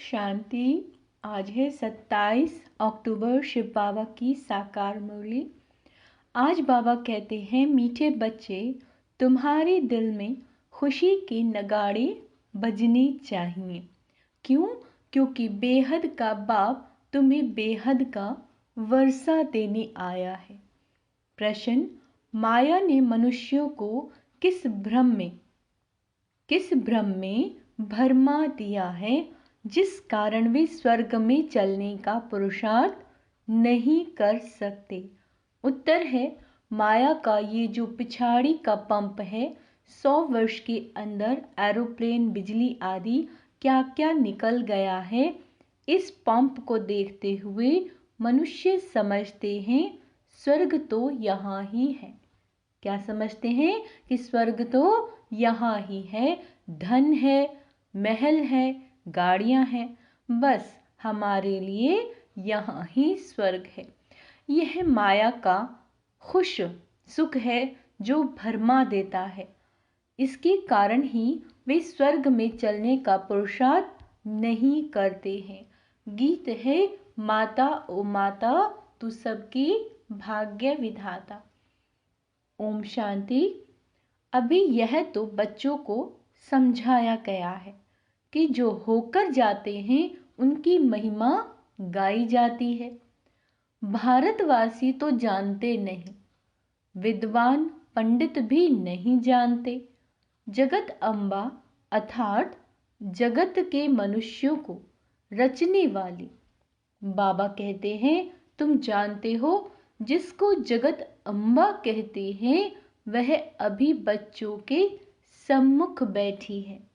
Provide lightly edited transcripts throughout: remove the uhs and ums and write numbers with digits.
शांति। आज है 27 अक्टूबर, शिव बाबा की साकार मुरली। आज बाबा कहते हैं, मीठे बच्चे, तुम्हारे दिल में खुशी के नगाड़े बजने चाहिए। क्यों? क्योंकि बेहद का बाप तुम्हें बेहद का वर्षा देने आया है। प्रश्न: माया ने मनुष्यों को किस भ्रम में भरमा दिया है जिस कारण वे स्वर्ग में चलने का पुरुषार्थ नहीं कर सकते? उत्तर है, माया का ये जो पिछाड़ी का पंप है, 100 वर्ष के अंदर एरोप्लेन, बिजली आदि क्या क्या निकल गया है। इस पंप को देखते हुए मनुष्य समझते हैं स्वर्ग तो यहाँ ही है। क्या समझते हैं? कि स्वर्ग तो यहाँ ही है, धन है, महल है, गाड़ियाँ हैं, बस हमारे लिए यहाँ ही स्वर्ग है। यह माया का खुश सुख है जो भरमा देता है। इसके कारण ही वे स्वर्ग में चलने का पुरुषार्थ नहीं करते हैं। गीत है, माता ओ माता तू सबकी भाग्य विधाता। ओम शांति। अभी यह तो बच्चों को समझाया गया है कि जो होकर जाते हैं उनकी महिमा गाई जाती है। भारतवासी तो जानते नहीं, विद्वान पंडित भी नहीं जानते। जगत अम्बा अर्थात जगत के मनुष्यों को रचने वाली बाबा कहते हैं, तुम जानते हो जिसको जगत अम्बा कहते हैं वह अभी बच्चों के सम्मुख बैठी है।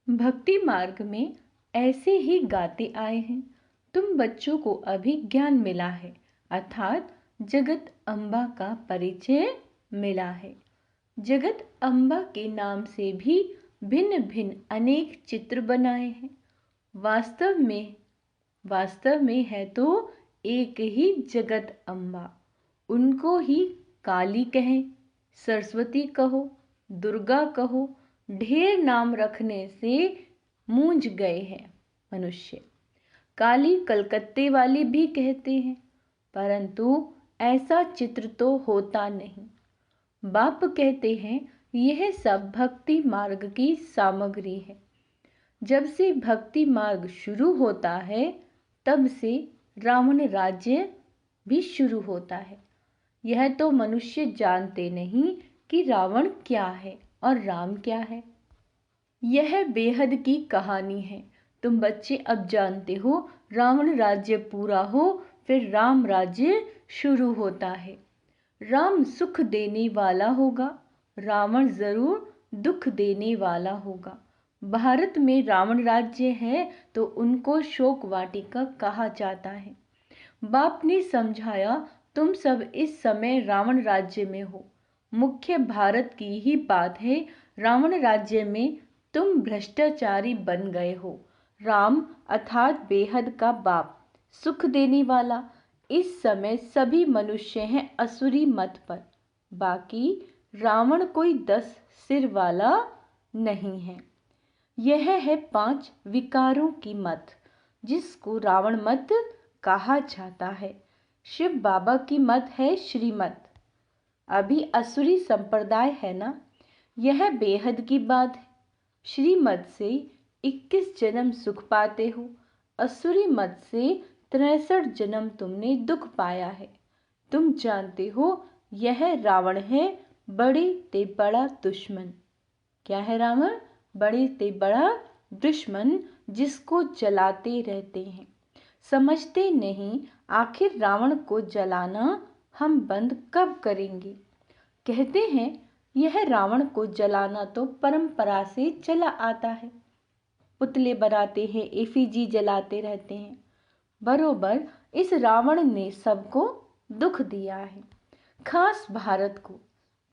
भक्ति मार्ग में ऐसे ही गाते आए हैं, तुम बच्चों को अभी ज्ञान मिला है, अर्थात जगत अम्बा का परिचय मिला है। जगत अम्बा के नाम से भी भिन्न भिन्न अनेक चित्र बनाए हैं। वास्तव में है तो एक ही जगत अम्बा। उनको ही काली कहें, सरस्वती कहो, दुर्गा कहो, ढेर नाम रखने से मूंझ गए हैं मनुष्य। काली कलकत्ते वाली भी कहते हैं, परंतु ऐसा चित्र तो होता नहीं। बाप कहते हैं, यह सब भक्ति मार्ग की सामग्री है। जब से भक्ति मार्ग शुरू होता है तब से रावण राज्य भी शुरू होता है। यह तो मनुष्य जानते नहीं कि रावण क्या है और राम क्या है। यह बेहद की कहानी है। तुम बच्चे अब जानते हो, रावण राज्य पूरा हो फिर राम राज्य शुरू होता है। राम सुख देने वाला होगा, रावण जरूर दुख देने वाला होगा। भारत में रावण राज्य है तो उनको शोक वाटिका कहा जाता है। बाप ने समझाया, तुम सब इस समय रावण राज्य में हो। मुख्य भारत की ही बात है, रावण राज्य में तुम भ्रष्टाचारी बन गए हो। राम अर्थात बेहद का बाप, सुख देने वाला, इस समय सभी मनुष्य हैं असुरी मत पर। बाकी रावण कोई 10 सिर वाला नहीं है। यह है 5 विकारों की मत, जिसको रावण मत कहा जाता है। शिव बाबा की मत है श्रीमत। अभी असुरी संप्रदाय है ना, यह बेहद की बात है। श्रीमत से 21 जन्म सुख पाते हो, असुरी मत से 63 जन्म तुमने दुख पाया है। तुम जानते हो यह रावण है बड़े ते बड़ा दुश्मन। क्या है रावण? बड़े ते बड़ा दुश्मन, जिसको जलाते रहते हैं। समझते नहीं, आखिर रावण को जलाना हम बंद कब करेंगे? कहते हैं यह रावण को जलाना तो परंपरा से चला आता है। पुतले बनाते हैं, एफिजी जलाते रहते हैं। बरोबर इस रावण ने सबको दुख दिया है, खास भारत को।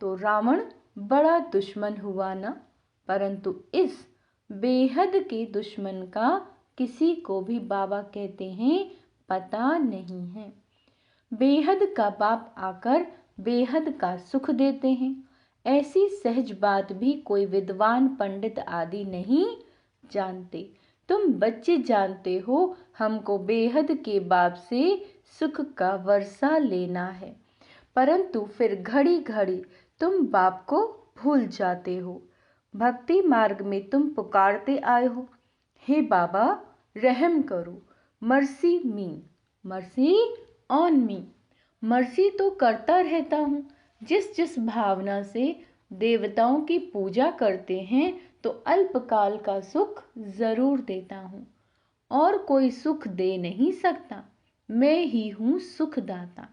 तो रावण बड़ा दुश्मन हुआ ना, परंतु इस बेहद के दुश्मन का किसी को भी बाबा कहते हैं पता नहीं है। बेहद का बाप आकर बेहद का सुख देते हैं। ऐसी सहज बात भी कोई विद्वान पंडित आदि नहीं जानते। तुम बच्चे जानते हो हमको बेहद के बाप से सुख का वर्षा लेना है, परंतु फिर घड़ी घड़ी तुम बाप को भूल जाते हो। भक्ति मार्ग में तुम पुकारते आए हो, हे बाबा रहम करो, mercy me, mercy on me. Mercy तो करता रहता हूँ, जिस जिस भावना से देवताओं की पूजा करते हैं तो अल्पकाल का सुख जरूर देता हूँ, और कोई सुख दे नहीं सकता, मैं ही हूँ सुखदाता।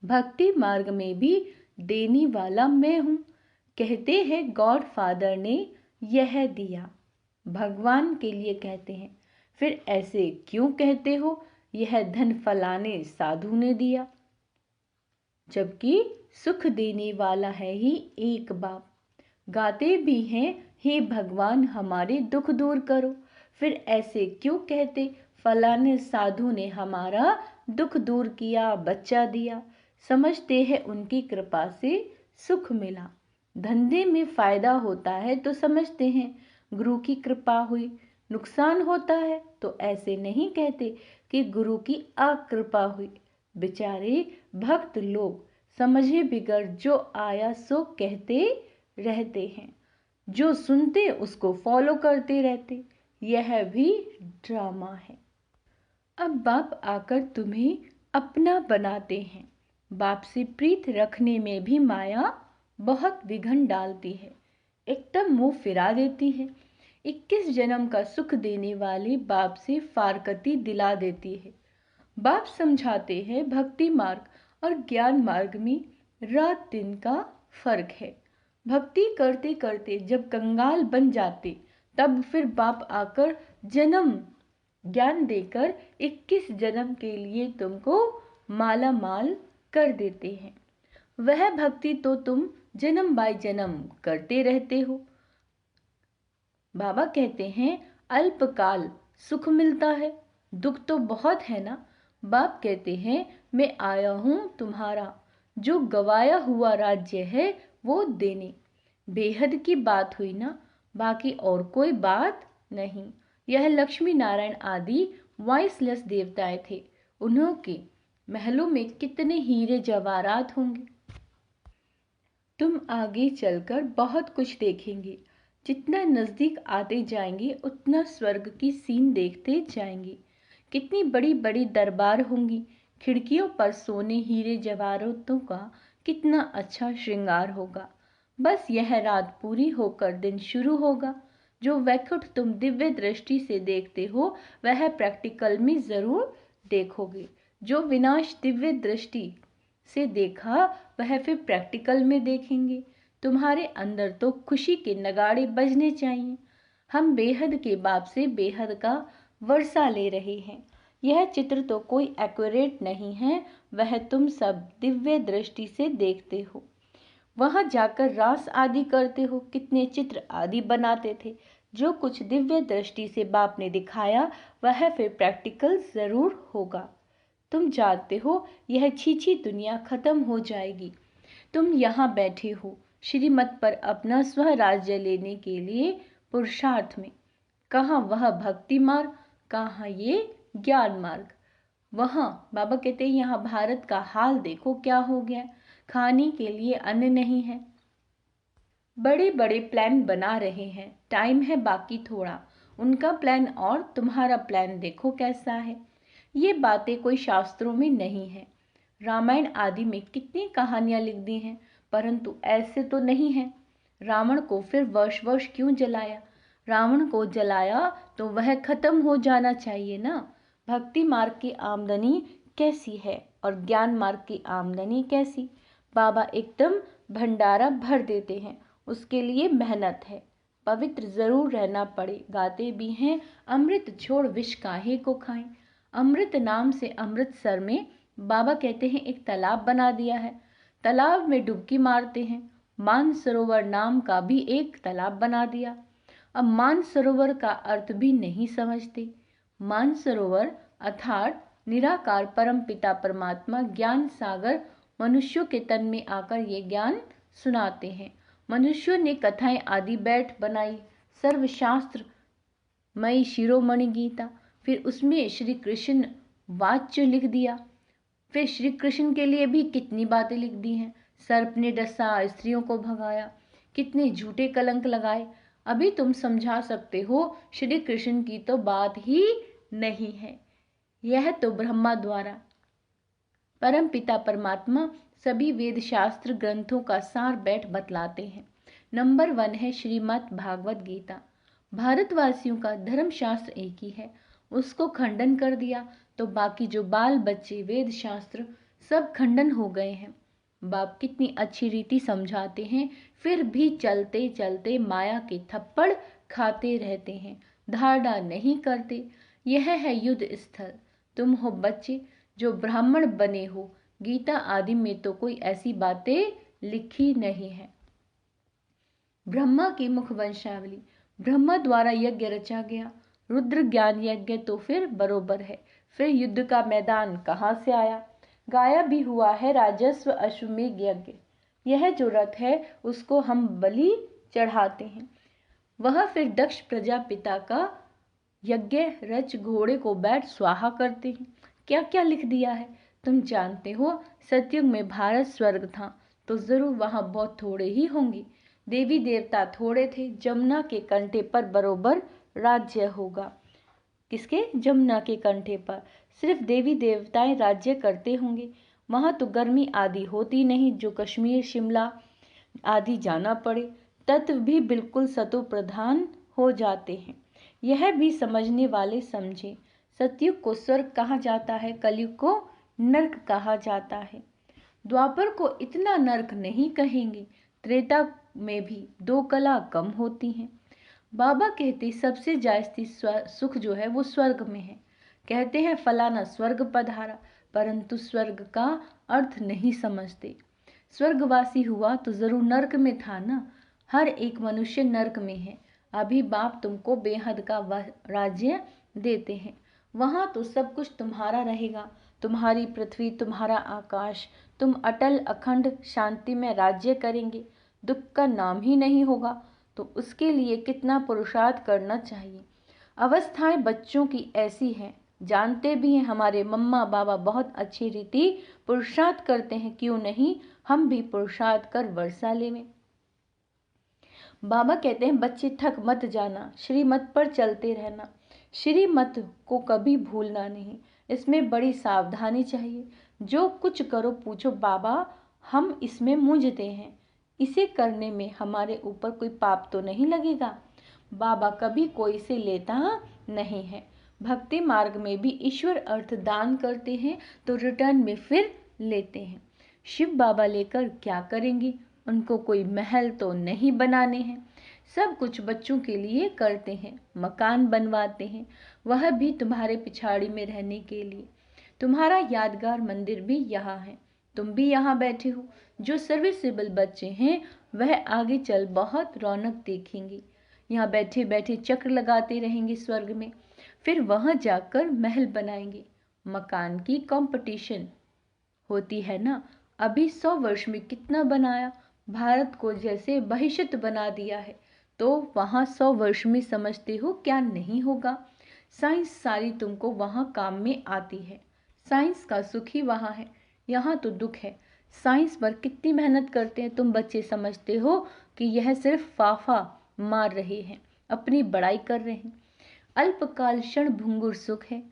भक्ति मार्ग में भी देने वाला मैं हूँ, कहते हैं गॉड फादर ने यह दिया, भगवान के लिए कहते हैं। फिर ऐसे क्यों कहते हो यह धन फलाने साधु ने दिया, जबकि सुख देने वाला है ही एक बाप। गाते भी हैं, हे भगवान हमारे दुख दूर करो। फिर ऐसे क्यों कहते फलाने साधु ने हमारा दुख दूर किया, बच्चा दिया। समझते हैं उनकी कृपा से सुख मिला। धंधे में फायदा होता है तो समझते हैं गुरु की कृपा हुई, नुकसान होता है तो ऐसे नहीं कहते कि गुरु की अकृपा हुई। बेचारे भक्त लोग समझे बिगड़ जो आया सो कहते रहते हैं, जो सुनते उसको फॉलो करते रहते, यह भी ड्रामा है। अब बाप आकर तुम्हें अपना बनाते हैं। बाप से प्रीत रखने में भी माया बहुत विघन डालती है, एकदम मुंह फिरा देती है। 21 जन्म का सुख देने वाले बाप से फारकती दिला देती है। बाप समझाते हैं भक्ति मार्ग और ज्ञान मार्ग में रात दिन का फर्क है। भक्ति करते करते जब कंगाल बन जाते तब फिर बाप आकर जन्म ज्ञान देकर 21 जन्म के लिए तुमको माला माल कर देते हैं। वह भक्ति तो तुम जन्म बाय जन्म करते रहते हो। बाबा कहते हैं अल्पकाल सुख मिलता है, दुख तो बहुत है ना। बाप कहते हैं मैं आया हूँ तुम्हारा जो गवाया हुआ राज्य है वो देने। बेहद की बात हुई ना, बाकी और कोई बात नहीं। यह लक्ष्मी नारायण आदि वॉइसलेस देवताएं थे, उन्हों के महलों में कितने हीरे जवाहरात होंगे। तुम आगे चलकर बहुत कुछ देखेंगे। जितना नजदीक आते जाएंगे उतना स्वर्ग की सीन देखते जाएंगे। कितनी बड़ी बड़ी दरबार होंगी, खिड़कियों पर सोने हीरे जवाहरातों का कितना अच्छा श्रृंगार होगा। बस यह रात पूरी होकर दिन शुरू होगा। जो वैकुंठ तुम दिव्य दृष्टि से देखते हो वह प्रैक्टिकल में जरूर देखोगे। जो विनाश दिव्य दृष्टि से देखा वह फिर प्रैक्टिकल में देखेंगे। तुम्हारे अंदर तो खुशी के नगाड़े बजने चाहिए। हम बेहद के बाप से बेहद का वर्षा ले रहे हैं। यह चित्र तो कोई एक्यूरेट नहीं है, वह तुम सब दिव्य दृष्टि से देखते हो। वहां जाकर रास आदि करते हो, कितने चित्र आदि बनाते थे। जो कुछ दिव्य दृष्टि से बाप ने दिखाया वह फिर प्रैक्टिकल जरूर होगा। तुम जानते हो यह छीछी दुनिया खत्म हो जाएगी। तुम यहाँ बैठे हो श्रीमत पर अपना स्वराज्य लेने के लिए पुरुषार्थ में। कहाँ वह भक्ति मार्ग, कहाँ ये ज्ञान मार्ग। वहाँ बाबा कहते हैं यहाँ भारत का हाल देखो क्या हो गया, खाने के लिए अन्न नहीं है। बड़े बड़े प्लान बना रहे हैं, टाइम है बाकी थोड़ा। उनका प्लान और तुम्हारा प्लान देखो कैसा है। ये बातें कोई शास्त्रों में नहीं है। रामायण आदि में कितनी कहानियां लिख दी हैं, परंतु ऐसे तो नहीं है। रावण को फिर वर्ष वर्ष क्यों जलाया? रावण को जलाया तो वह खत्म हो जाना चाहिए ना। भक्ति मार्ग की आमदनी कैसी है और ज्ञान मार्ग की आमदनी कैसी? बाबा एकदम भंडारा भर देते हैं, उसके लिए मेहनत है। पवित्र जरूर रहना पड़े। गाते भी हैं अमृत छोड़ विष काहे को खाएं। अमृत नाम से अमृतसर में बाबा कहते हैं एक तालाब बना दिया है, तालाब में डुबकी मारते हैं। मानसरोवर नाम का भी एक तालाब बना दिया। अब मानसरोवर का अर्थ भी नहीं समझते। मानसरोवर अर्थात निराकार परम पिता परमात्मा ज्ञान सागर मनुष्यों के तन में आकर ये ज्ञान सुनाते हैं। मनुष्यों ने कथाएं आदि बैठ बनाई, सर्वशास्त्र मई शिरोमणि गीता, फिर उसमें श्री कृष्ण वाच्य लिख दिया। फिर श्री कृष्ण के लिए भी कितनी बातें लिख दी हैं। सर्प ने डसा, स्त्रियों को भगाया, कितने झूठे कलंक लगाए। अभी तुम समझा सकते हो, श्री कृष्ण की तो बात ही नहीं है। यह तो ब्रह्मा द्वारा परम पिता परमात्मा सभी वेद शास्त्र ग्रंथों का सार बैठ बतलाते हैं। नंबर 1 है श्रीमद् भागवत गीता। भारतवासियों का धर्म शास्त्र एक ही है, उसको खंडन कर दिया तो बाकी जो बाल बच्चे वेद शास्त्र सब खंडन हो गए हैं। बाप कितनी अच्छी रीति समझाते हैं, फिर भी चलते चलते माया के थप्पड़ खाते रहते हैं, धारणा नहीं करते। यह है युद्ध स्थल। तुम हो बच्चे जो ब्राह्मण बने हो, गीता आदि में तो कोई ऐसी बातें लिखी नहीं है। ब्रह्मा की मुख वंशावली, ब्रह्मा द्वारा यज्ञ रचा गया, रुद्र ज्ञान यज्ञ तो फिर बरोबर है। फिर युद्ध का मैदान कहाँ से आया? गाया भी हुआ है राजस्व अश्वमेध यज्ञ। यह जो रथ है उसको हम बलि चढ़ाते हैं। वह फिर दक्ष प्रजापिता का यज्ञ रच घोड़े को बैठ स्वाहा करते हैं। क्या क्या लिख दिया है। तुम जानते हो, सतयुग में भारत स्वर्ग था तो जरूर वहां बहुत थोड़े ही होंगे। देवी देवता थोड़े थे, जमुना के कंठे पर बरोबर राज्य होगा। किसके? जमुना के कंठे पर सिर्फ देवी देवताएं राज्य करते होंगे। वहां तो गर्मी आदि होती नहीं जो कश्मीर शिमला आदि जाना पड़े। तत्व भी बिल्कुल सतो प्रधान हो जाते हैं। यह भी समझने वाले समझे। सतयुग को स्वर्ग कहा जाता है, कलयुग को नर्क कहा जाता है। द्वापर को इतना नर्क नहीं कहेंगे। त्रेता में भी 2 कला कम होती हैं। बाबा कहते सबसे जास्ती सुख जो है वो स्वर्ग में है। कहते हैं फलाना स्वर्ग पधारा, परंतु स्वर्ग का अर्थ नहीं समझते। स्वर्गवासी हुआ तो जरूर नर्क में था ना। हर एक मनुष्य नर्क में है। अभी बाप तुमको बेहद का राज्य देते हैं। वहां तो सब कुछ तुम्हारा रहेगा, तुम्हारी पृथ्वी, तुम्हारा आकाश। तुम अटल अखंड शांति में राज्य करेंगे, दुख का नाम ही नहीं होगा। तो उसके लिए कितना पुरुषार्थ करना चाहिए। अवस्थाएं बच्चों की ऐसी हैं, जानते भी हैं हमारे मम्मा बाबा बहुत अच्छी रीति पुरुषार्थ करते हैं, क्यों नहीं हम भी पुरुषार्थ कर वर्षा लेवें। बाबा कहते हैं बच्चे थक मत जाना, श्रीमत पर चलते रहना। श्रीमत को कभी भूलना नहीं, इसमें बड़ी सावधानी चाहिए। जो कुछ करो पूछो बाबा हम इसमें मूंझते हैं, इसे करने में हमारे ऊपर कोई पाप तो नहीं लगेगा। बाबा कभी कोई से लेता नहीं है। भक्ति मार्ग में भी ईश्वर अर्थ दान करते हैं तो रिटर्न में फिर लेते हैं। शिव बाबा लेकर क्या करेंगे? उनको कोई महल तो नहीं बनाने हैं। सब कुछ बच्चों के लिए करते हैं, मकान बनवाते हैं, वह भी तुम्हारे पिछाड़ी में रहने के लिए। तुम्हारा यादगार मंदिर भी यहाँ है, तुम भी यहाँ बैठे हो। जो सर्विसेबल बच्चे हैं वह आगे चल बहुत रौनक देखेंगे। यहाँ बैठे बैठे चक्र लगाते रहेंगे स्वर्ग में, फिर वहां जाकर महल बनाएंगे। मकान की कंपटीशन होती है ना। अभी 100 वर्ष में कितना बनाया। भारत को जैसे बहिष्कृत बना दिया है, तो वहां 100 वर्ष में समझते हो क्या नहीं होगा। साइंस सारी तुमको वहां काम में आती है। साइंस का सुख ही वहां है, यहाँ तो दुख है। साइंस पर कितनी मेहनत करते हैं तुम बच्चे, समझते हो कि यह सिर्फ फाफा मार रहे हैं, अपनी बड़ाई कर रहे हैं। अल्पकाल क्षण भंगुर सुख है,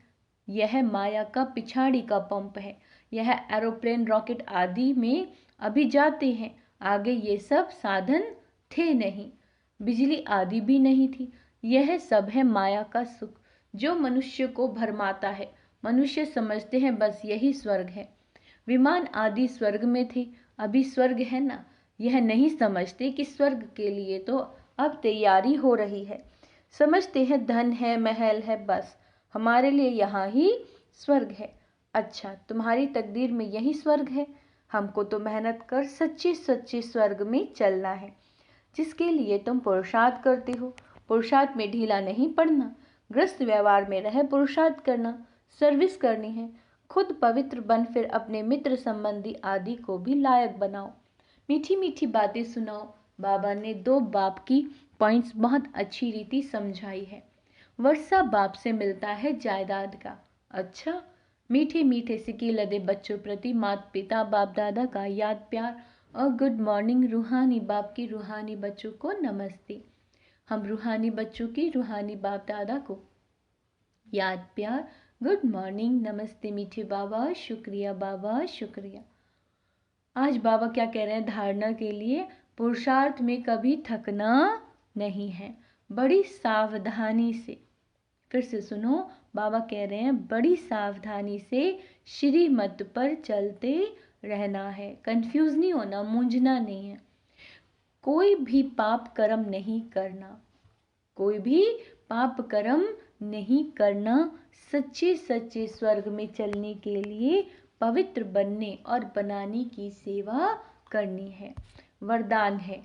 यह माया का पिछाड़ी का पंप है। यह एरोप्लेन रॉकेट आदि में अभी जाते हैं, आगे ये सब साधन थे नहीं, बिजली आदि भी नहीं थी। यह सब है माया का सुख जो मनुष्य को भरमाता है। मनुष्य समझते हैं बस यही स्वर्ग है। विमान आदि स्वर्ग में थे, अभी स्वर्ग है ना। यह नहीं समझते कि स्वर्ग के लिए तो अब तैयारी हो रही है। समझते हैं धन है, महल है, बस हमारे लिए यहाँ ही स्वर्ग है। अच्छा, तुम्हारी तकदीर में यही स्वर्ग है। हमको तो मेहनत कर सच्चे सच्चे स्वर्ग में चलना है, जिसके लिए तुम पुरुषार्थ करते हो। पुरुषार्थ में ढीला नहीं पड़ना, ग्रस्त व्यवहार में रह पुरुषार्थ करना, सर्विस करनी है। खुद पवित्र बन फिर अपने मित्र संबंधी आदि को भी लायक बनाओ। मीठी मीठी बातें सुनाओ। बाबा ने 2 बाप की पॉइंट्स बहुत अच्छी रीति समझाई है। वर्षा बाप से मिलता है जायदाद का। अच्छा, मीठे मीठे सिक्के लदे बच्चों प्रति माता पिता बाप दादा का याद प्यार और गुड मॉर्निंग। रूहानी बाप की रूहानी बच्चों को नमस्ते। हम रूहानी बच्चों की रूहानी बाप दादा को याद प्यार, गुड मॉर्निंग, नमस्ते मीठे बाबा, शुक्रिया बाबा, शुक्रिया। आज बाबा क्या कह रहे हैं धारणा के लिए? पुरुषार्थ में कभी थकना नहीं है, बड़ी सावधानी से। फिर से सुनो, बाबा कह रहे हैं बड़ी सावधानी से श्रीमत पर चलते रहना है। कंफ्यूज नहीं होना, मूंझना नहीं है। कोई भी पाप कर्म नहीं करना, कोई भी पाप कर्म नहीं करना। सच्चे सच्चे स्वर्ग में चलने के लिए पवित्र बनने और बनाने की सेवा करनी है। वरदान है,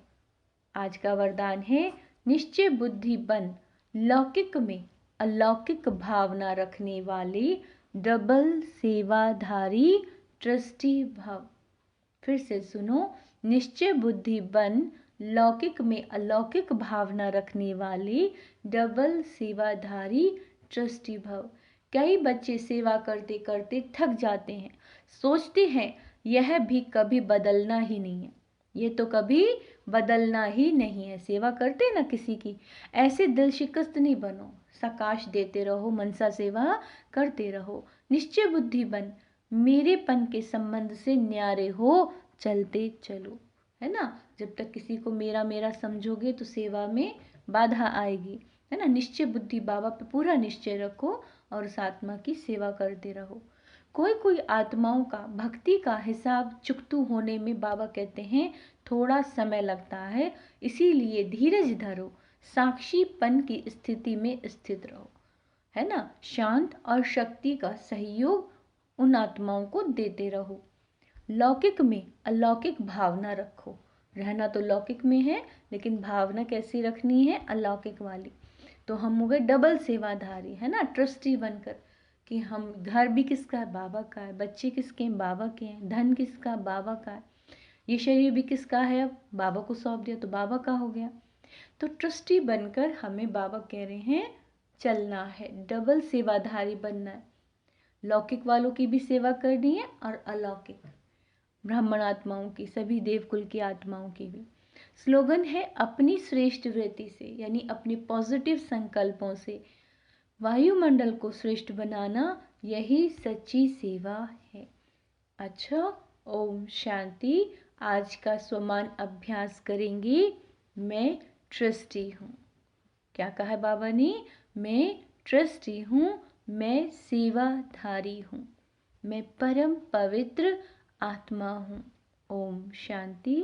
आज का वरदान है, निश्चय बुद्धि बन, लौकिक में अलौकिक भावना रखने वाले, डबल सेवाधारी ट्रस्टी भव। फिर से सुनो, निश्चय बुद्धि बन, लौकिक में अलौकिक भावना रखने वाले, डबल सेवाधारी ट्रस्टी भव। कई बच्चे सेवा करते करते थक जाते हैं, सोचते हैं यह भी कभी बदलना ही नहीं है, ये तो कभी बदलना ही नहीं है। सेवा करते ना किसी की, ऐसे दिल शिकस्त नहीं बनो, सकाश देते रहो, मनसा सेवा करते रहो। निश्चय बुद्धि बन, मेरेपन के संबंध से न्यारे हो चलते चलो, है ना। जब तक किसी को मेरा मेरा समझोगे तो सेवा में बाधा आएगी, है ना। निश्चय बुद्धि, बाबा पे पूरा निश्चय रखो और उस आत्मा की सेवा करते रहो। कोई कोई आत्माओं का भक्ति का हिसाब चुकतू होने में बाबा कहते हैं थोड़ा समय लगता है, इसीलिए धीरज धरो, साक्षीपन की स्थिति में स्थित रहो, है ना। शांत और शक्ति का सहयोग उन आत्माओं को देते रहो। लौकिक में अलौकिक भावना रखो, रहना तो लौकिक में है लेकिन भावना कैसी रखनी है? अलौकिक वाली। तो हम हो गए डबल सेवाधारी, है ना, ट्रस्टी बनकर कि हम, घर भी किसका है? बाबा का है। बच्चे किसके हैं? बाबा के हैं। धन किसका? बाबा का है। ये शरीर भी किसका है? अब बाबा को सौंप दिया तो बाबा का हो गया। तो ट्रस्टी बनकर हमें बाबा कह रहे हैं चलना है, डबल सेवाधारी बनना है। लौकिक वालों की भी सेवा करनी है और अलौकिक ब्राह्मण आत्माओं की, सभी देवकुल की आत्माओं की भी। स्लोगन है, अपनी श्रेष्ठ वृत्ति से, यानी अपने पॉजिटिव संकल्पों से वायुमंडल को श्रेष्ठ बनाना, यही सच्ची सेवा है। अच्छा, ओम शांति। आज का स्वमान अभ्यास करेंगे। मैं ट्रस्टी हूँ। क्या कहा है बाबा ने? मैं ट्रस्टी हूँ, मैं सेवाधारी हूँ, मैं परम पवित्र आत्मा हूँ। ओम शांति।